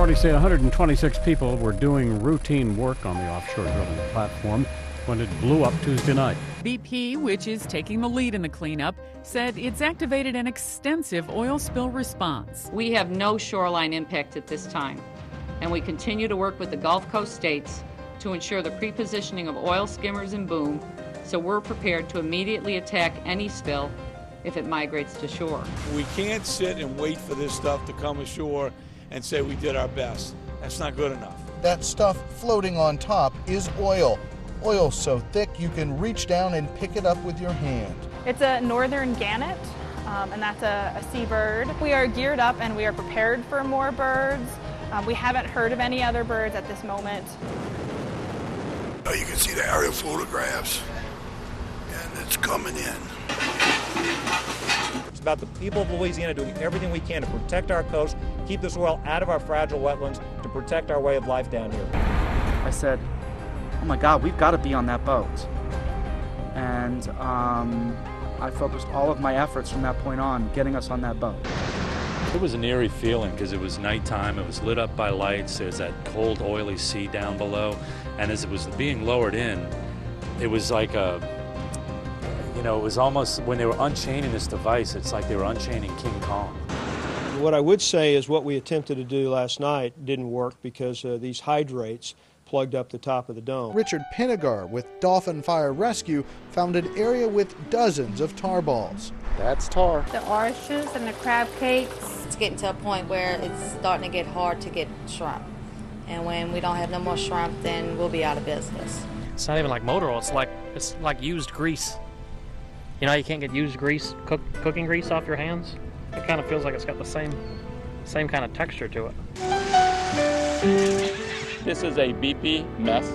Authorities say 126 people were doing routine work on the offshore drilling platform when it blew up Tuesday night. BP, which is taking the lead in the cleanup, said it's activated an extensive oil spill response. We have no shoreline impact at this time, and we continue to work with the Gulf Coast states to ensure the pre-positioning of oil skimmers and boom, so we're prepared to immediately attack any spill if it migrates to shore. We can't sit and wait for this stuff to come ashore and say we did our best. That's not good enough. That stuff floating on top is oil. Oil so thick you can reach down and pick it up with your hand. It's a northern gannet, and that's a seabird. We are geared up and we are prepared for more birds. We haven't heard of any other birds at this moment. You can see the aerial photographs, and it's coming in. It's about the people of Louisiana doing everything we can to protect our coast, keep this oil out of our fragile wetlands, to protect our way of life down here. I said, oh my God, we've got to be on that boat. And I focused all of my efforts from that point on getting us on that boat. It was an eerie feeling because it was nighttime, it was lit up by lights, there's that cold, oily sea down below, and as it was being lowered in, it was like it was almost, when they were unchaining this device, it's like they were unchaining King Kong. What I would say is what we attempted to do last night didn't work because these hydrates plugged up the top of the dome. Richard Pinegar with Dolphin Fire Rescue found an area with dozens of tar balls. That's tar. The oysters and the crab cakes. It's getting to a point where it's starting to get hard to get shrimp. And when we don't have no more shrimp, then we'll be out of business. It's not even like motor oil, it's like used grease. You know, you can't get used grease, cooking grease off your hands. It kind of feels like it's got the same kind of texture to it. This is a BP mess.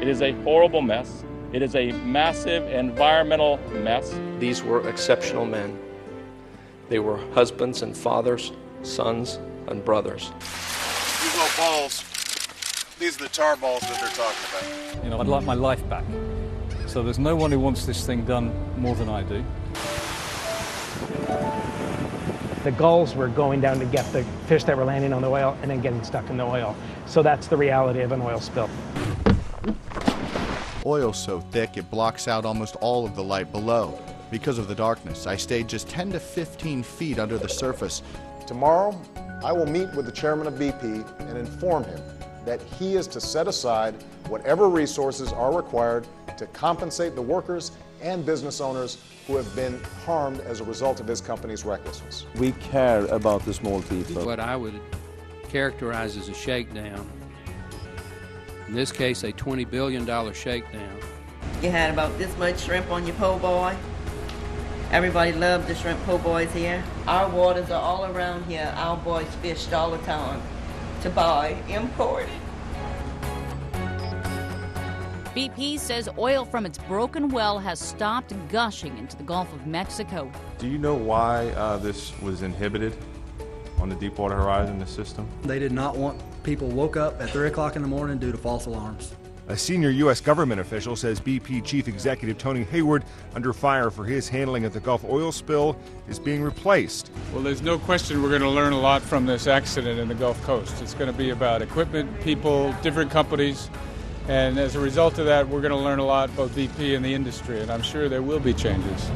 It is a horrible mess. It is a massive environmental mess. These were exceptional men. They were husbands and fathers, sons and brothers. These little balls, these are the tar balls that they're talking about. You know, I'd like my life back. So there's no one who wants this thing done more than I do. The gulls were going down to get the fish that were landing on the oil and then getting stuck in the oil. So that's the reality of an oil spill. Oil so thick it blocks out almost all of the light below. Because of the darkness, I stayed just 10 to 15 feet under the surface. Tomorrow, I will meet with the chairman of BP and inform him that he is to set aside whatever resources are required to compensate the workers and business owners who have been harmed as a result of his company's recklessness. We care about the small people. What I would characterize as a shakedown, in this case a $20 billion shakedown. You had about this much shrimp on your po' boy. Everybody loved the shrimp po' boys here. Our waters are all around here. Our boys fished all the time to buy imported. BP says oil from its broken well has stopped gushing into the Gulf of Mexico. Do you know why this was inhibited on the Deepwater Horizon, the system? They did not want people woke up at 3 o'clock in the morning due to false alarms. A senior U.S. government official says BP Chief Executive Tony Hayward, under fire for his handling of the Gulf oil spill, is being replaced. Well, there's no question we're going to learn a lot from this accident in the Gulf Coast. It's going to be about equipment, people, different companies, and as a result of that, we're going to learn a lot about BP and the industry, and I'm sure there will be changes.